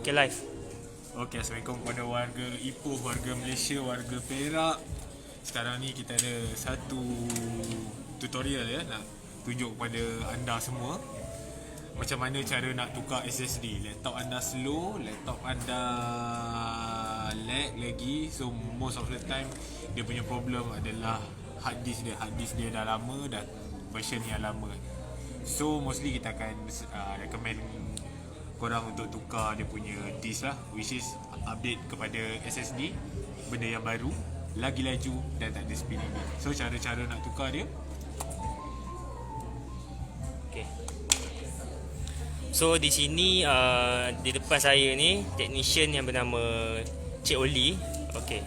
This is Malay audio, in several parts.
Okay, live. Okey, Assalamualaikum kepada warga Ipoh, warga Malaysia, warga Perak. Sekarang ni kita ada satu tutorial nak tunjuk kepada anda semua macam mana cara nak tukar SSD. Laptop anda slow, laptop anda lag lagi. So most of the time dia punya problem adalah hard disk dia. Hard disk dia dah lama dan version yang lama. So mostly kita akan recommend korang untuk tukar dia punya disk lah, which is update kepada SSD, benda yang baru, lagi laju dan tak ada spinning dia. So cara-cara nak tukar dia, Okay. So di sini di depan saya ni technician yang bernama Cik Oli. Okay.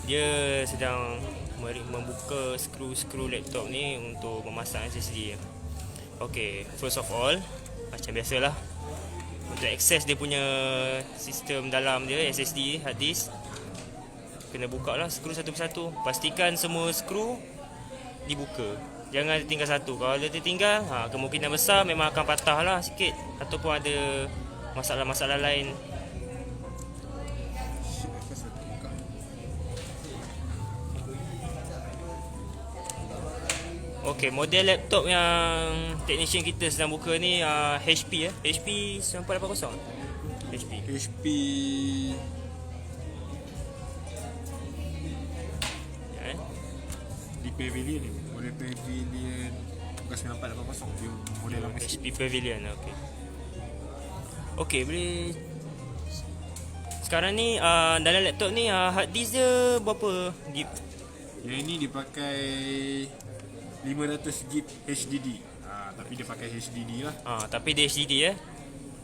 Dia sedang membuka skru laptop ni untuk memasang SSD. Okay, first of all, macam biasalah, untuk akses dia punya sistem dalam dia, SSD, hard disk, kena buka lah skru satu persatu. Pastikan semua skru dibuka, jangan tertinggal satu. Kalau dia tertinggal, kemungkinan besar memang akan patah lah sikit, ataupun ada masalah-masalah lain. Okey, model laptop yang technician kita sedang buka ni HP HP 9480. HP Ya, di Pavilion ni, model Pavilion bukan 9480, dia model lama sikit. HP Pavilion. Okey. Okey, boleh. Sekarang ni dalam laptop ni hard disk dia berapa gig? Yang ini dipakai 500 GB HDD. Tapi dia pakai HDD lah. Tapi dia HDD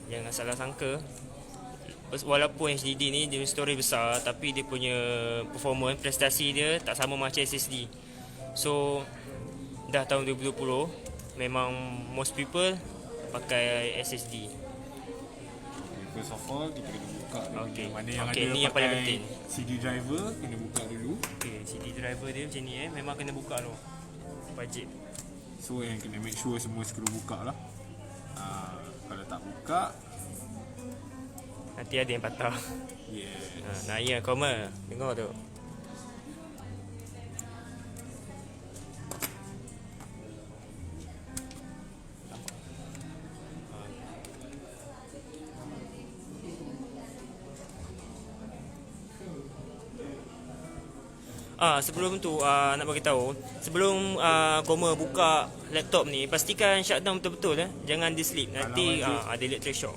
jangan salah sangka. Walaupun HDD ni dia storage besar, tapi dia punya performance, prestasi dia tak sama macam SSD. So dah tahun 2020, memang most people pakai SSD. First of all, kita kena buka Okey. mana yang Okey, ada ni yang paling pakai penting. CD driver, kena buka dulu. Okay, CD driver dia macam ni memang kena buka tu. Wajib. So yang kena make sure semua skru buka lah. Kalau tak buka, Nanti ada yang patah. yes. Naya Koma, dengar tu. Sebelum tu nak bagi tahu, sebelum Koma buka laptop ni, pastikan shutdown betul-betul jangan di sleep. Nanti ada electric shock.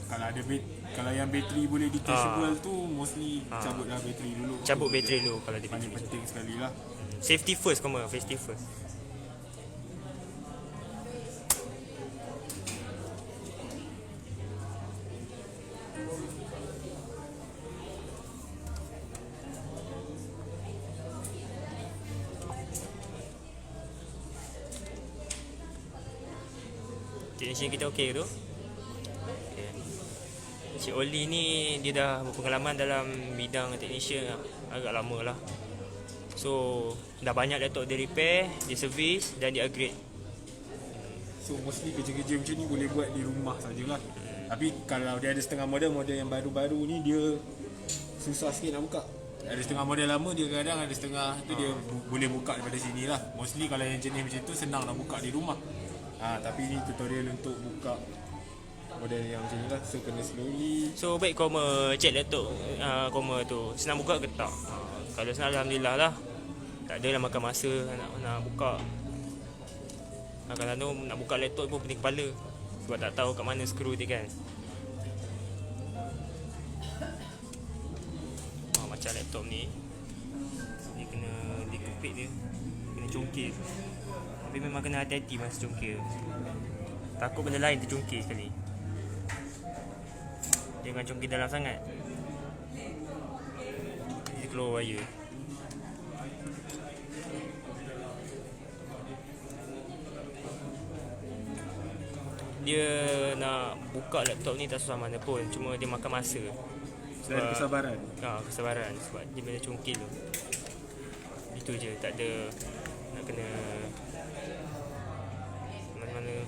Kalau yang bateri boleh detachable tu, mostly cabutlah bateri dulu. Cabut bateri dulu kalau dia Paling bateri. penting sekali lah. Safety first Koma, safety first. Technician kita okey tu. Okay. Cik Oli ni dia dah berpengalaman dalam bidang technician agak lama lah. So dah banyak laptop dia repair, dia service dan dia upgrade. So mostly kerja-kerja macam ni boleh buat di rumah sajalah. Tapi kalau dia ada setengah model yang baru-baru ni, dia susah sikit nak buka. Ada setengah model lama, dia kadang ada setengah tu dia boleh buka daripada sini lah. Mostly kalau yang jenis macam tu senang nak buka di rumah. Tapi ni tutorial untuk buka model yang macam ni lah. So kena slowly. So baik Koma check laptop Koma tu senang buka ke tak. Kalau senang, alhamdulillah lah. Tak adalah makan masa nak buka. Kadang-kadang nak buka laptop pun pening kepala, sebab tak tahu kat mana skru dia kan. Macam laptop ni, dia kena dikepit dia, kena congkir. Tapi memang kena hati-hati masa congkir. Takut benda lain tercongkir sekali. Jangan congkir dalam sangat, dia keluar wire. Dia nak buka laptop ni tak susah mana pun, cuma dia makan masa. Dan kesabaran. Kesabaran sebab dia benda congkir tu. Itu je, tak ada nak kena mana-mana.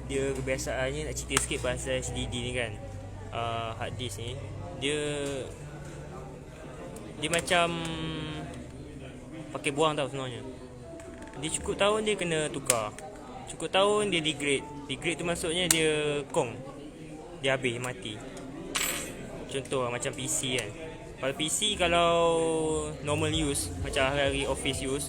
dia kebiasaannya nak cerita sikit pasal HDD ni kan. Hard disk ni dia macam pakai buang tau sebenarnya. Dia cukup tahun dia kena tukar. Cukup tahun dia degrade. Degrade tu maksudnya dia kong. Dia habis, mati. Contoh macam PC kan. Kalau PC kalau normal use, macam hari-hari office use,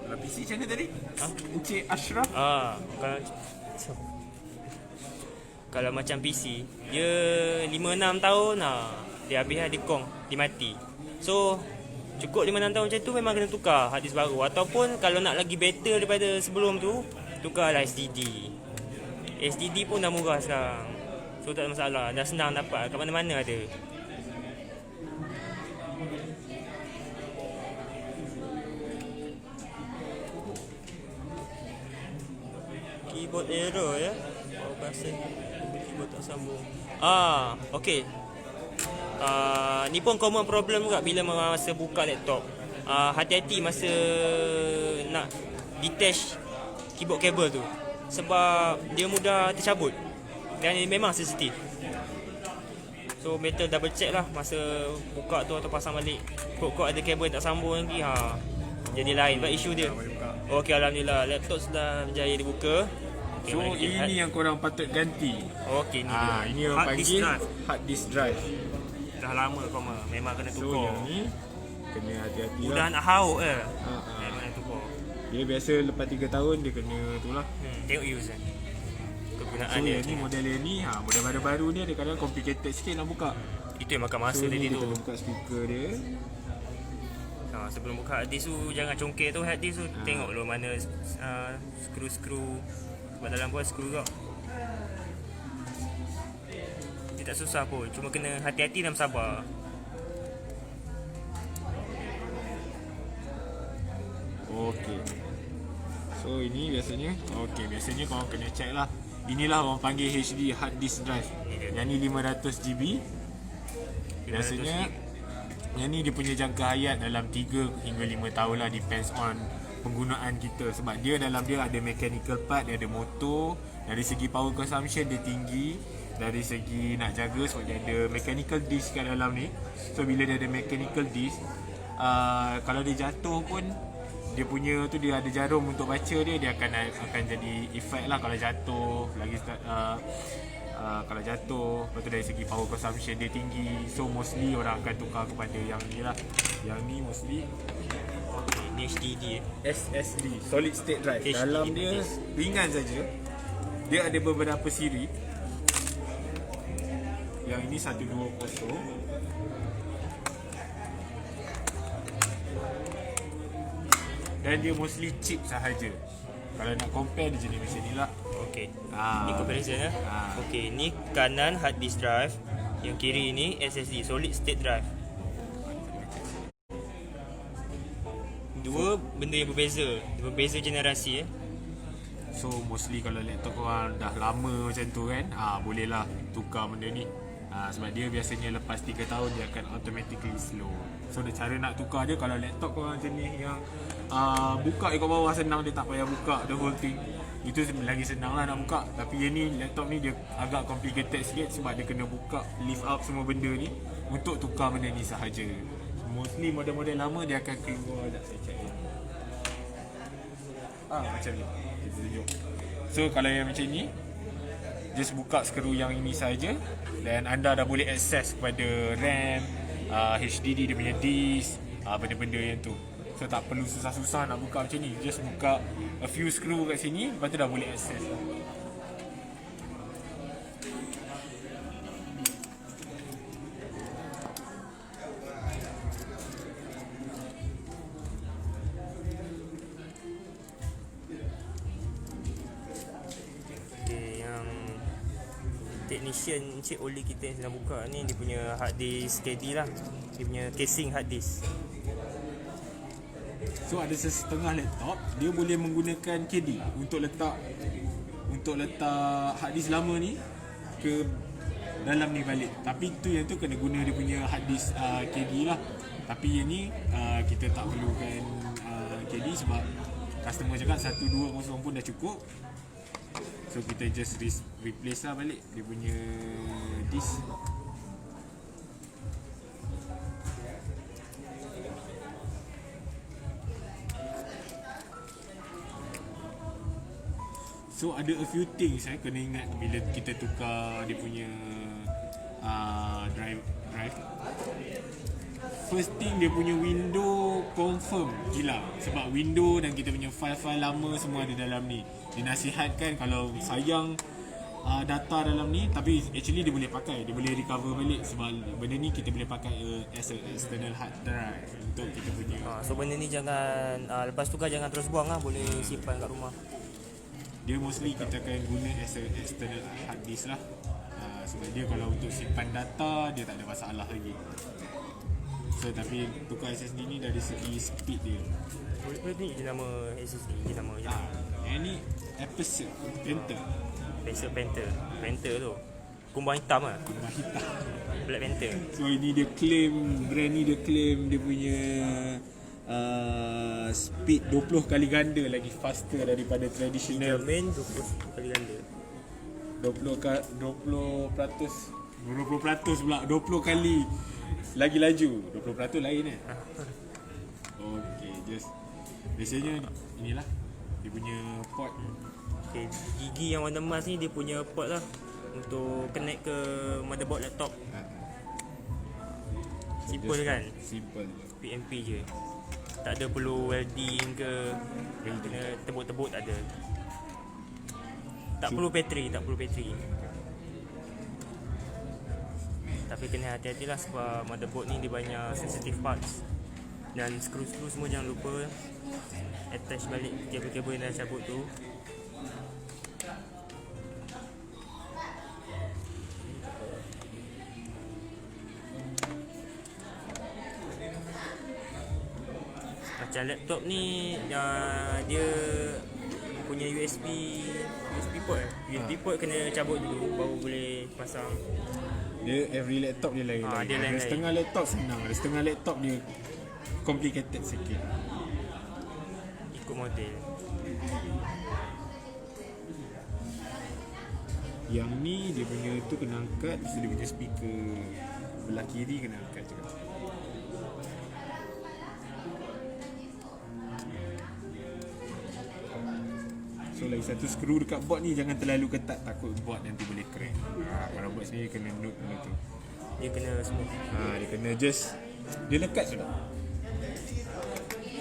Kalau PC macam mana tadi? Ha? Encik Ashraf? Kalau macam PC, dia 5-6 tahun dia habis dia kong, dia mati. So cukup 5-6 tahun macam tu memang kena tukar hard disk baru. Ataupun kalau nak lagi better daripada sebelum tu, tukarlah SSD. SSD pun dah murah sekarang, so tak ada masalah, dah senang dapat, kat mana-mana ada. Keyboard error ya. Pasal keyboard tak sambung. Okey. Ni pun common problem juga bila masa buka laptop. Hati-hati masa nak detach keyboard kabel tu, sebab dia mudah tercabut dan dia memang sensitif. So better double check lah masa buka tu atau pasang balik. Kod-kod ada kabel tak sambung lagi, jadi lain pula isu dia. Okey, alhamdulillah laptop sudah berjaya dibuka. So ini yang korang patut ganti. Okey, ni dia. Ini orang Hard disk panggil drive. hard disk drive. Dah lama kau memang kena So tukar. yang ni kena hati-hati Udah lah. nak hauk ke? Ha. Memang nak tukar. Dia biasa lepas 3 tahun dia kena tu lah. Tengok use kan. Kegunaan So dia. yang ni model yang ni, model baru-baru ni ada kadang complicated sikit nak buka. Itu yang makan masa So tadi ni tu. kita buka speaker dia. Sebelum buka hard disk tu jangan congkak tu hard disk tu. Tengok dulu mana skru-skru. Sebab dalam pun skru kau. Dia tak susah pun. Cuma kena hati-hati dan sabar. Okey. So ini biasanya, biasanya korang kena check lah. Inilah orang panggil HD hard disk drive. Yang ni 500 GB. Biasanya yang ni dia punya jangka hayat dalam 3 hingga 5 tahun lah, depends on penggunaan kita. Sebab dia dalam dia ada mechanical part, dia ada motor. Dari segi power consumption dia tinggi. Dari segi nak jaga sebab dia ada mechanical disk kat dalam ni. So bila dia ada mechanical disk, kalau dia jatuh pun dia punya tu dia ada jarum untuk baca dia akan jadi efek lah kalau jatuh lagi kalau jatuh. Lepas tu dari segi power consumption dia tinggi. So mostly orang akan tukar kepada yang ni lah. Yang ni mostly Ni HDD SSD, solid state drive. HDD Dalam dia disk. ringan saja. Dia ada beberapa siri. Yang ini 120. Dan dia mostly cheap sahaja. Kalau nak compare dia jenis macam ni lah. Okey. Ah. Ni comparison lah. Okey, ni kanan hard disk drive, yang kiri ni SSD, solid state drive. Dua benda yang berbeza generasi So mostly kalau laptop korang dah lama macam tu kan, bolehlah tukar benda ni. Sebab dia biasanya lepas 3 tahun dia akan automatically slow. So cara nak tukar dia, kalau laptop korang jenis yang buka ikut bawah senang, dia tak payah buka the whole thing, itu lagi senang lah nak buka. Tapi yang ni, laptop ni dia agak complicated sikit sebab dia kena buka, lift up semua benda ni untuk tukar benda ni sahaja. Mostly model-model lama dia akan keluar. Sekejap saya check. Macam ni kita tunjuk. So kalau yang macam ni, just buka skru yang ini saja dan anda dah boleh akses kepada RAM, HDD dia punya disk, benda-benda yang tu. So tak perlu susah-susah nak buka macam ni. Just buka a few screw kat sini, lepas tu dah boleh akses lah. Technician Encik Oli kita yang sedang buka ni, dia punya hard disk KD lah. Dia punya casing hard disk. So ada setengah laptop dia boleh menggunakan KD untuk letak hard disk lama ni ke dalam ni balik. Tapi tu yang tu kena guna dia punya hard disk KD lah. Tapi yang ni kita tak perlukan KD sebab customer cakap 1200 pun dah cukup. So kita just replace lah balik dia punya disk. So ada a few things kena ingat bila kita tukar dia punya drive. First thing, dia punya window confirm hilang. Sebab window dan kita punya file-file lama semua ada dalam ni. Dinasihatkan kalau sayang data dalam ni, tapi actually dia boleh pakai, dia boleh recover balik. Sebab benda ni kita boleh pakai as a external hard drive untuk kita punya So benda ni jangan lepas tukar jangan terus buang lah, boleh simpan kat rumah. dia mostly kita akan guna as a external hard disk lah. Sebab dia kalau untuk simpan data dia tak ada masalah lagi. So tapi tukar SSD ni dari segi speed dia. Ni je nama SSD, je nama je. Yang ni Acer Panther. Acer Panther tu kumbang hitam lah, Kumbang hitam. Black Panther. So ini dia claim, brand ni dia claim dia punya speed 20 kali ganda lagi faster daripada Dia traditional. main 20 kali ganda. 20% pula, 20 kali lagi laju. 20% lain Okay, just biasanya inilah dia punya port. Okay, gigi yang warna emas ni dia punya port lah untuk connect ke motherboard laptop. Simple kan? Simple. PMP je. Tak ada perlu welding ke kena tebuk-tebuk, tak ada. Tak perlu bateri. Tapi kena hati-hatilah sebab motherboard ni dia banyak sensitive parts. Dan skru-skru semua jangan lupa attach balik kabel-kabel yang dah cabut tu. Macam laptop ni dia punya USB port. USB port kena cabut dulu baru boleh pasang. Dia every laptop dia lain. Dia lain-lain. Ada setengah laptop senang, ada setengah laptop dia complicated sikit. Ikut model. Yang ni dia punya tu kena angkat, so dia punya speaker belah kiri kena angkat juga. So lagi satu, skru dekat board ni jangan terlalu ketat, takut board nanti boleh crack. Kalau board sendiri kena note benda tu. Dia kena smooth. Dia kena just, dia lekat sudah.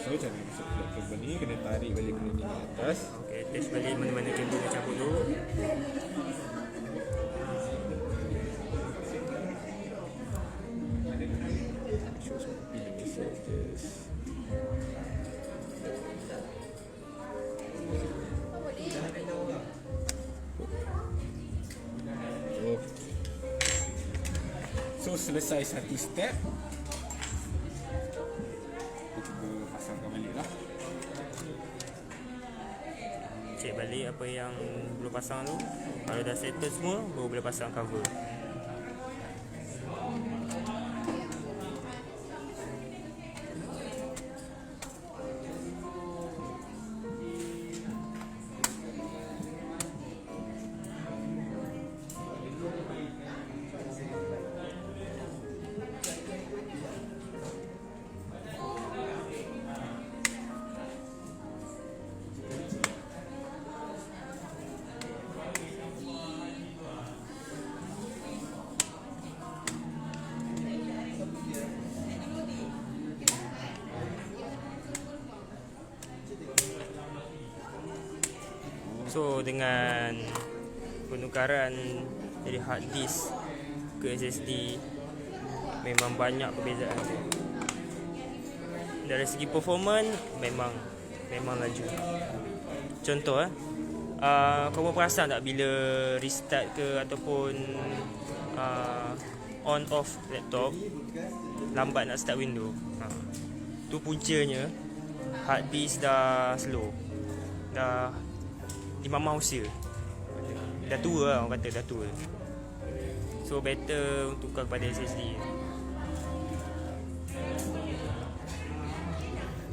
So cara masuk kabel ni kena tarik balik benda ni ke atas. Okay, attach balik mana-mana kabel yang cabut tu. Show some messages. So selesai satu step, kita cuba pasangkan balik lah. Check balik apa yang belum pasang tu. Kalau dah settle semua baru boleh pasang cover. So dengan penukaran dari hard disk ke SSD memang banyak perbezaan. Dari segi performance memang laju. Contoh kau perasan tak bila restart ke ataupun on off laptop lambat nak start window. Tu puncanya hard disk dah slow. Dah di mama usia. Dah tua lah, orang kata dah tua. So better untuk tukar kepada SSD.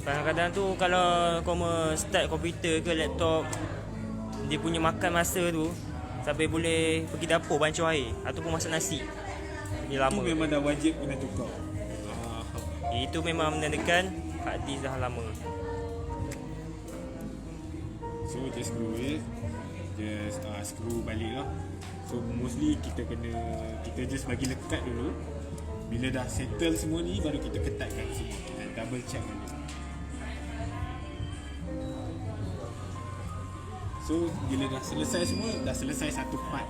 Kadang-kadang tu kalau kau start komputer ke laptop, dia punya makan masa tu sampai boleh pergi dapur bancuh air ataupun masak nasi. Dia lama. Itu memang dah wajib kena tukar. Itu memang menandakan hard disk dah lama. So just screw it. Just screw balik lah. So mostly kita just bagi lekat dulu. Bila dah settle semua ni, baru kita ketatkan semua. Kita double check balik. So bila dah selesai semua, dah selesai satu part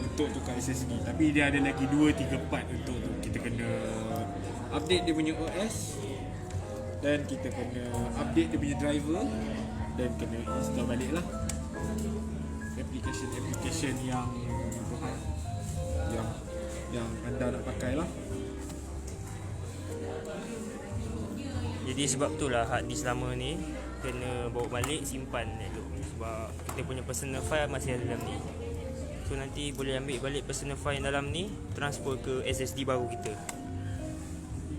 untuk tukar SSD. Tapi dia ada lagi 2-3 part untuk tu. Kita kena update dia punya OS, dan kita kena update dia punya driver, dan kena install balik lah application yang anda nak pakai lah. Jadi sebab tu lah hard disk lama ni kena bawa balik, simpan elok. Sebab kita punya personal file masih ada dalam ni. So nanti boleh ambil balik personal file dalam ni, transfer ke SSD baru kita.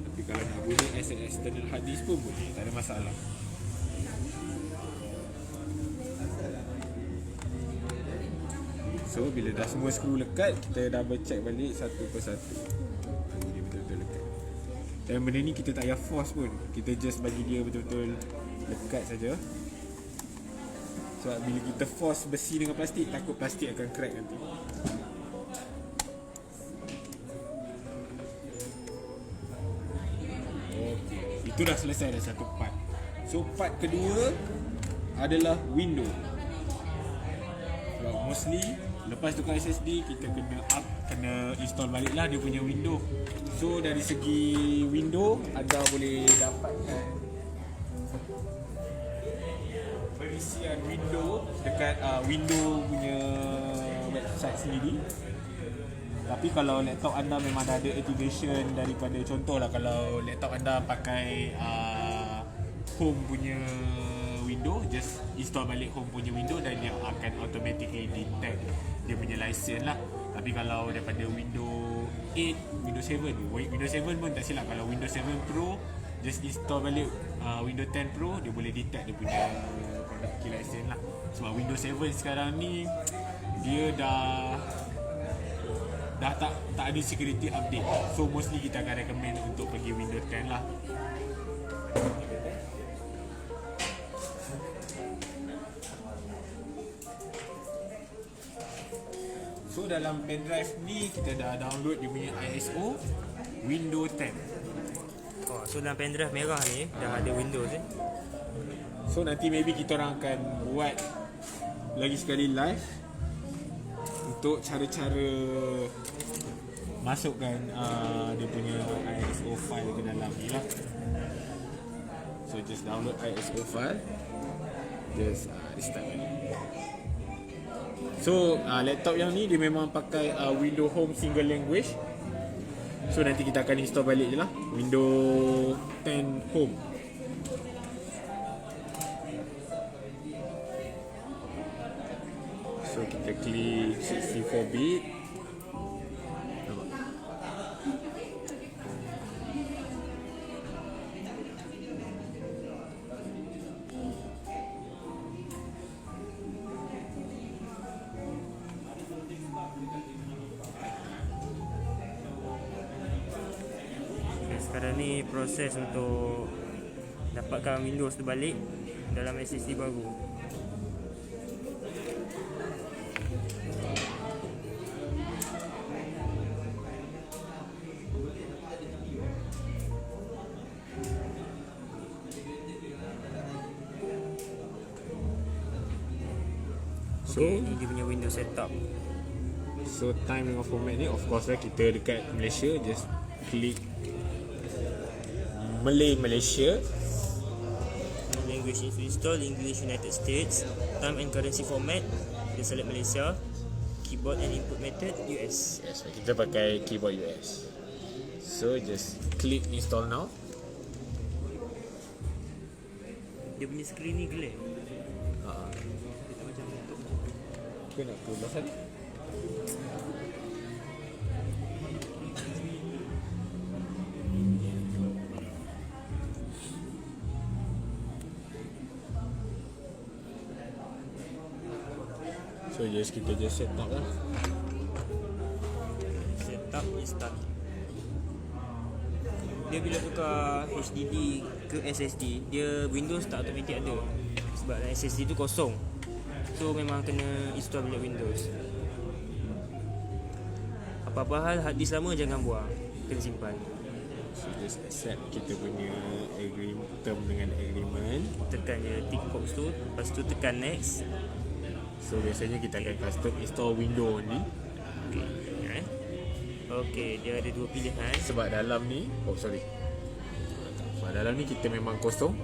Tapi kalau nak guna as an external hard disk pun boleh, tak ada masalah. So bila dah semua skru lekat, kita double check balik satu persatu. Dia betul-betul lekat. Dan benda ni kita tak payah force pun. Kita just bagi dia betul-betul lekat saja. Sebab bila kita force besi dengan plastik, takut plastik akan crack nanti. Okay. Itu dah selesai dah satu part. So part kedua adalah window. Sebab mostly lepas tukar SSD, kita kena install balik lah dia punya window. So dari segi window, anda boleh dapatkan perisian window dekat window punya website sendiri. Tapi kalau laptop anda memang dah ada activation daripada, contohlah kalau laptop anda pakai home punya window, just install balik home punya window dan dia akan automatically detect dia punya license lah. Tapi kalau daripada Windows 8, Windows 7, Windows 7 pun tak silap, kalau Windows 7 Pro just install balik Windows 10 Pro, dia boleh detect dia punya product key license lah. Sebab Windows 7 sekarang ni dia dah tak ada security update. So mostly kita akan recommend untuk pergi Windows 10 lah. So dalam pendrive ni kita dah download dia punya ISO Windows 10. So dalam pendrive merah ni dah ada Windows So nanti maybe kita orang akan buat lagi sekali live untuk cara-cara masukkan dia punya ISO file ke dalam ni lah. So just download ISO file, just restart balik. So laptop yang ni dia memang pakai Windows Home single language. So nanti kita akan install balik je lah Windows 10 Home. So kita klik 64-bit. Sekarang ni proses untuk dapatkan Windows tu balik dalam SSD baru. So Ini dia punya Windows setup. So time dengan format ni, of course lah, kita dekat Malaysia, just klik Malaysia. Language is installed English United States. Time and currency format, dia select Malaysia. Keyboard and input method US. Yes, kita pakai keyboard US. So just click install now. Dia punya screen ni glare. Dia tak macam laptop. Kau nak ke belah sana? So kita just set up lah. Setup install. Dia bila tukar HDD ke SSD, dia Windows tak automatic ada. Sebab SSD tu kosong. So memang kena install balik Windows. Apa-apa hal hard disk lama jangan buang, kena simpan. So just accept kita punya term dengan agreement. Tekan je tick box tu, lepas tu tekan next. So biasanya kita akan custom install window ni. Okey, okey, dia ada dua pilihan. Sebab dalam ni, sebab dalam ni kita memang kosong.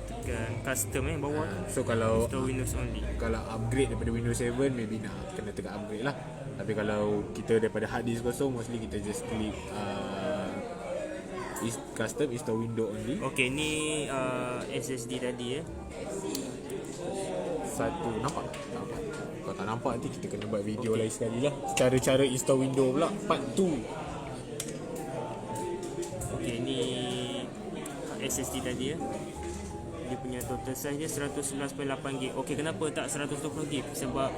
Tekan custom bawah tu. So kalau Install Windows only. upgrade daripada Windows 7, maybe nak kena tekan upgrade lah. Tapi kalau kita daripada hard disk kosong, mostly kita just klik custom install window only. Okey, ni SSD tadi Satu nampak? Kalau tak nampak nanti kita kena buat video lain sekali lah. Cara install window pula part 2. Okey, ni SSD tadi Dia punya total size dia 111.8GB. Okey, kenapa tak 120GB? Sebab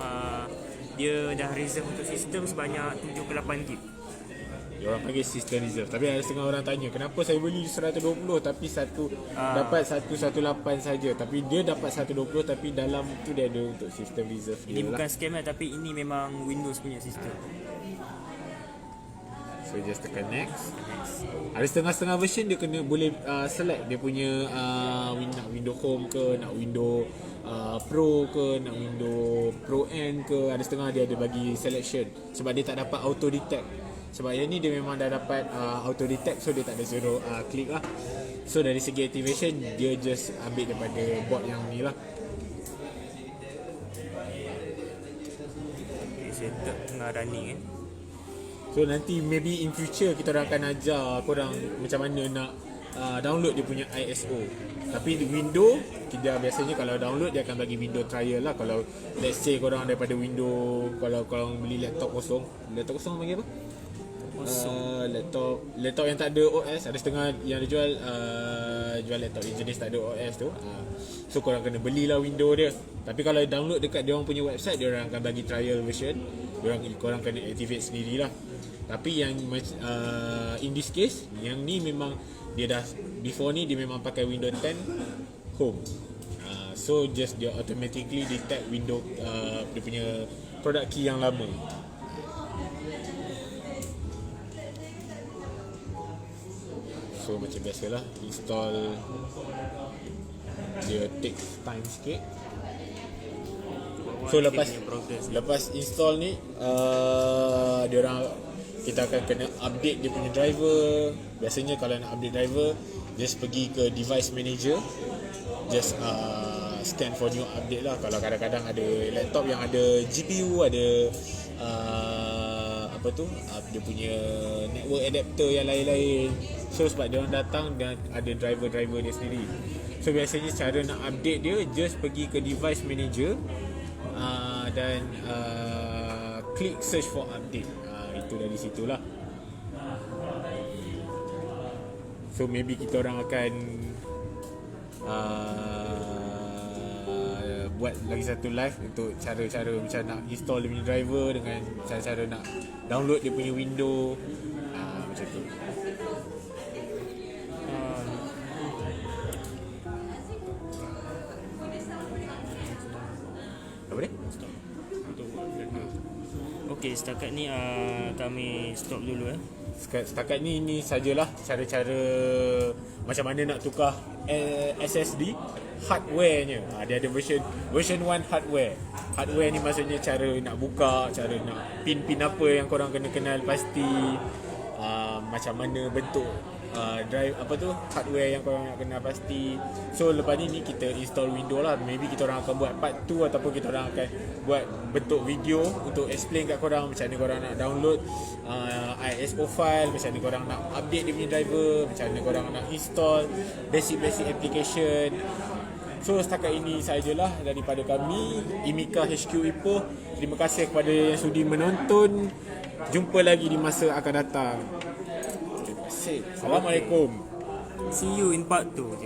dia dah reserve untuk sistem sebanyak 7 ke 8GB. Dia orang panggil system reserve. Tapi ada setengah orang tanya, kenapa saya beli 120 tapi dapat 118 saja. Tapi dia dapat 120 tapi dalam tu dia ada untuk system reserve Ini dia bukan lah. scam tapi ini memang Windows punya sistem. So just tekan next. Ada setengah-setengah version dia kena boleh select dia punya nak window home ke, nak window pro ke, nak window pro N ke. Ada setengah dia ada bagi selection sebab dia tak dapat auto detect. Sebab yang ni dia memang dah dapat auto detect, so dia tak ada suruh klik lah. So dari segi activation dia just ambil daripada board yang ni lah. Okay, setup tengah running So nanti maybe in future kita orang akan ajar korang macam mana nak download dia punya ISO. Tapi di window kita biasanya kalau download dia akan bagi window trial lah. Kalau let's say korang daripada window, kalau korang beli laptop kosong panggil apa? Laptop yang tak ada OS. Ada setengah yang dia jual laptop jenis tak ada OS tu. So korang kena belilah window dia. Tapi kalau download dekat dia orang punya website, dia orang akan bagi trial version. Korang kena activate sendirilah. Tapi yang in this case, yang ni memang dia dah before ni dia memang pakai Windows 10 Home. So just dia automatically detect window dia punya product key yang lama. So macam biasalah, install dia take time sikit. So lepas install ni kita akan kena update dia punya driver. Biasanya kalau nak update driver, just pergi ke device manager, just scan for new update lah. Kalau kadang-kadang ada laptop yang ada GPU, ada dia punya network adapter yang lain-lain. So sebab dia orang datang dan ada driver-driver dia sendiri. So biasanya cara nak update dia, just pergi ke device manager dan klik search for update. Itu dari situlah. So maybe kita orang akan buat lagi satu live untuk cara-cara macam nak install dia punya driver, dengan cara-cara nak download dia punya window, macam tu. Apa dia? Okey, setakat ni kami stop dulu Setakat ni sajalah cara-cara macam mana nak tukar SSD hardware-nya. Dia ada version 1 hardware. Hardware ni maksudnya cara nak buka, cara nak pin apa yang korang kena kenal pasti, macam mana bentuk drive hardware yang korang nak kenal pasti. So lepas ni kita install window lah. Maybe kita orang akan buat part 2 ataupun kita orang akan buat bentuk video untuk explain kat korang macam mana korang nak download ISO file, macam mana korang nak update dia punya driver, macam mana korang nak install basic application. So setakat ini sajalah daripada kami, Imika HQ Ipoh. Terima kasih kepada yang sudi menonton. Jumpa lagi di masa akan datang. Terima kasih. Assalamualaikum. See you in part 2.